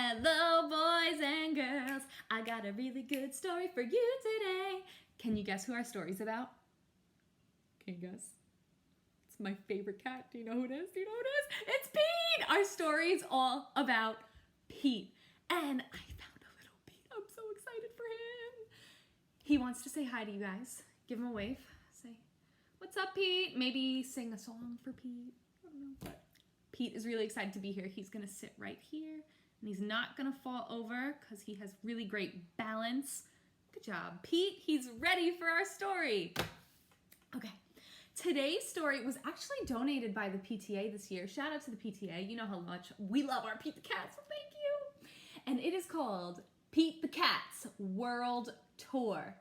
Hello, boys and girls. I got a really good story for you today. Can you guess who our story's about? Can you guess? It's my favorite cat. Do you know who it is? Do you know who it is? It's Pete! Our story's all about Pete. And I found a little Pete. I'm so excited for him. He wants to say hi to you guys. Give him a wave. Say, what's up, Pete? Maybe sing a song for Pete. I don't know, but Pete is really excited to be here. He's gonna sit right here, and he's not gonna fall over because he has really great balance. Good job, Pete. He's ready for our story. Okay, today's story was actually donated by the PTA this year. Shout out to the PTA. You know how much we love our Pete the Cat, so thank you. And it is called Pete the Cat's World Tour.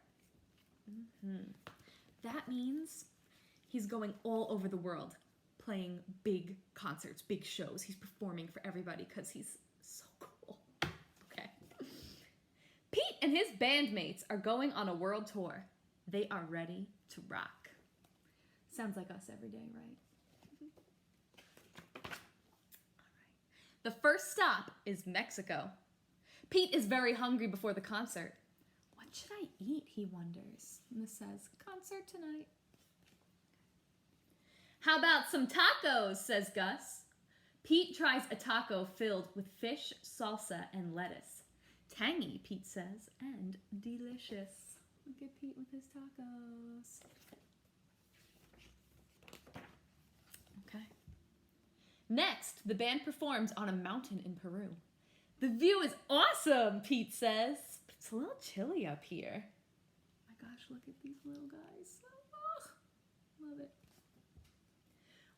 That means he's going all over the world, playing big concerts, big shows. He's performing for everybody because he's so cool. Okay. Pete and his bandmates are going on a world tour. They are ready to rock. Sounds like us every day, right? All right. The first stop is Mexico. Pete is very hungry before the concert. What should I eat, he wonders. Miss says, concert tonight. How about some tacos, says Gus. Pete tries a taco filled with fish, salsa, and lettuce. Tangy, Pete says, and delicious. Look at Pete with his tacos. Okay. Next, the band performs on a mountain in Peru. The view is awesome, Pete says. But it's a little chilly up here. Oh my gosh, look at these little guys. Oh, love it.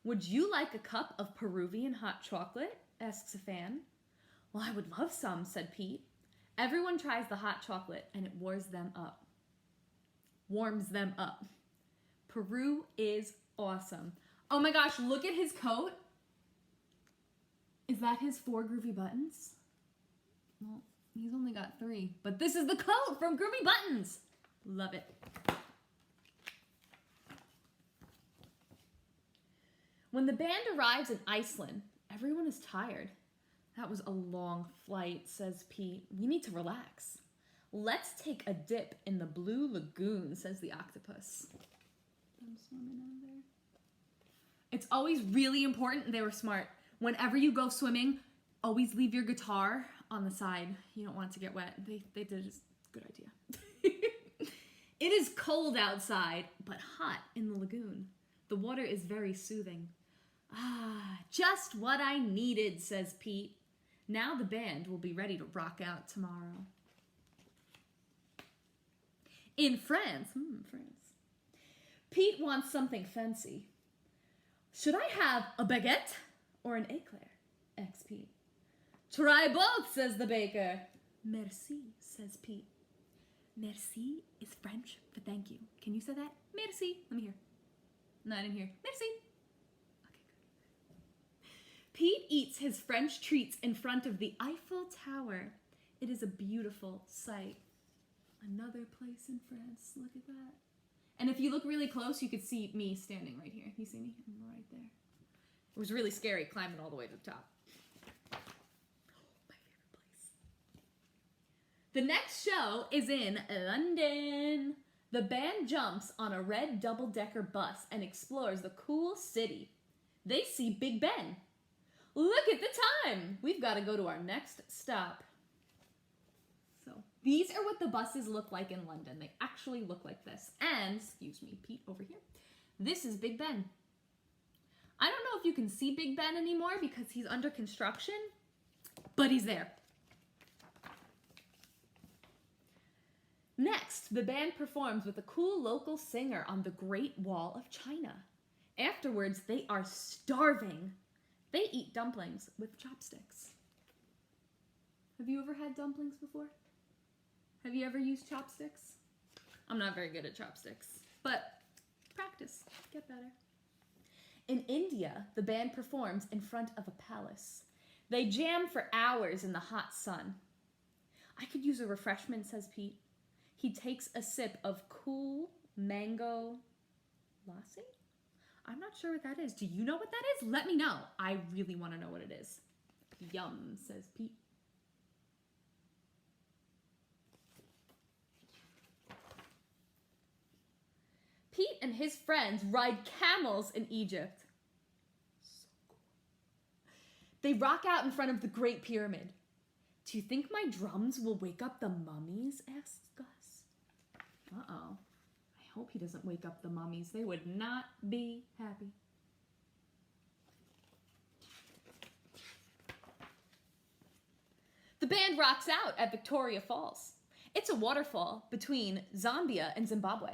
Would you like a cup of Peruvian hot chocolate? Asks a fan. Well, I would love some, said Pete. Everyone tries the hot chocolate and it warms them up. Peru is awesome. Oh my gosh, look at his coat. Is that his 4 groovy buttons? Well, he's only got 3, but this is the coat from Groovy Buttons. Love it. When the band arrives in Iceland, everyone is tired. That was a long flight, says Pete. We need to relax. Let's take a dip in the Blue Lagoon, says the octopus. I'm swimming out there. It's always really important, they were smart. Whenever you go swimming, always leave your guitar on the side. You don't want it to get wet. They did a good idea. It is cold outside, but hot in the lagoon. The water is very soothing. Ah, just what I needed, says Pete. Now the band will be ready to rock out tomorrow. In France, Pete wants something fancy. Should I have a baguette or an eclair? Asks Pete. Try both, says the baker. Merci, says Pete. Merci is French for thank you. Can you say that? Merci. Let me hear. No, I didn't hear. Merci. Okay, good. Pete eats his French treats in front of the Eiffel Tower. It is a beautiful sight. Another place in France. Look at that. And if you look really close, you could see me standing right here. You see me? I'm right there. It was really scary climbing all the way to the top. My favorite place. The next show is in London. The band jumps on a red double-decker bus and explores the cool city. They see Big Ben. Look at the time! We've got to go to our next stop. So, these are what the buses look like in London. They actually look like this. And, excuse me, Pete over here. This is Big Ben. I don't know if you can see Big Ben anymore because he's under construction, but he's there. Next, the band performs with a cool local singer on the Great Wall of China. Afterwards, they are starving. They eat dumplings with chopsticks. Have you ever had dumplings before? Have you ever used chopsticks? I'm not very good at chopsticks, but practice, get better. In India, the band performs in front of a palace. They jam for hours in the hot sun. I could use a refreshment, says Pete. He takes a sip of cool mango lassi? I'm not sure what that is. Do you know what that is? Let me know. I really want to know what it is. Yum, says Pete. and his friends ride camels in Egypt. So cool. They rock out in front of the Great Pyramid. Do you think my drums will wake up the mummies? Asks Gus. Uh-oh. I hope he doesn't wake up the mummies. They would not be happy. The band rocks out at Victoria Falls. It's a waterfall between Zambia and Zimbabwe.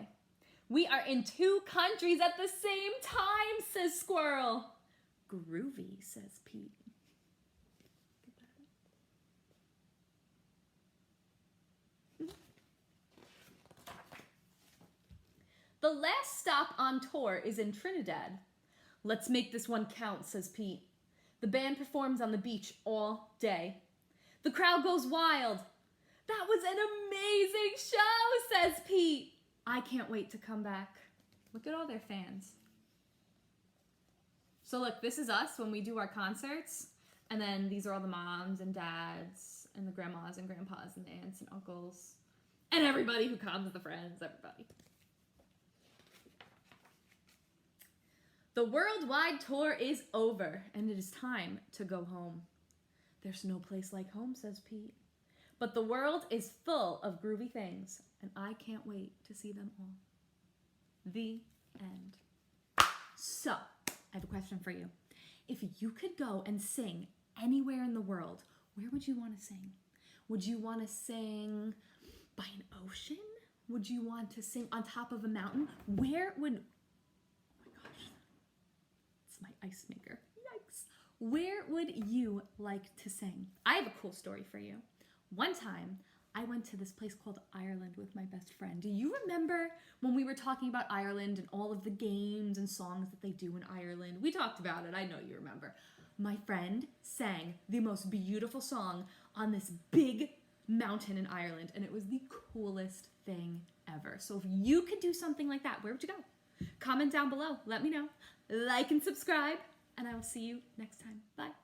We are in 2 countries at the same time, says Squirrel. Groovy, says Pete. The last stop on tour is in Trinidad. Let's make this one count, says Pete. The band performs on the beach all day. The crowd goes wild. That was an amazing show, says Pete. I can't wait to come back. Look at all their fans. So look, this is us when we do our concerts. And then these are all the moms and dads and the grandmas and grandpas and aunts and uncles. And everybody who comes, the friends, everybody. The worldwide tour is over, and it is time to go home. There's no place like home, says Pete. But the world is full of groovy things, and I can't wait to see them all. The end. So, I have a question for you. If you could go and sing anywhere in the world, where would you want to sing? Would you want to sing by an ocean? Would you want to sing on top of a mountain? Where would... my ice maker. Yikes. Where would you like to sing? I have a cool story for you. One time, I went to this place called Ireland with my best friend. Do you remember when we were talking about Ireland and all of the games and songs that they do in Ireland? We talked about it. I know you remember. My friend sang the most beautiful song on this big mountain in Ireland, and it was the coolest thing ever. So if you could do something like that, where would you go? Comment down below. Let me know. Like and subscribe, and I will see you next time. Bye.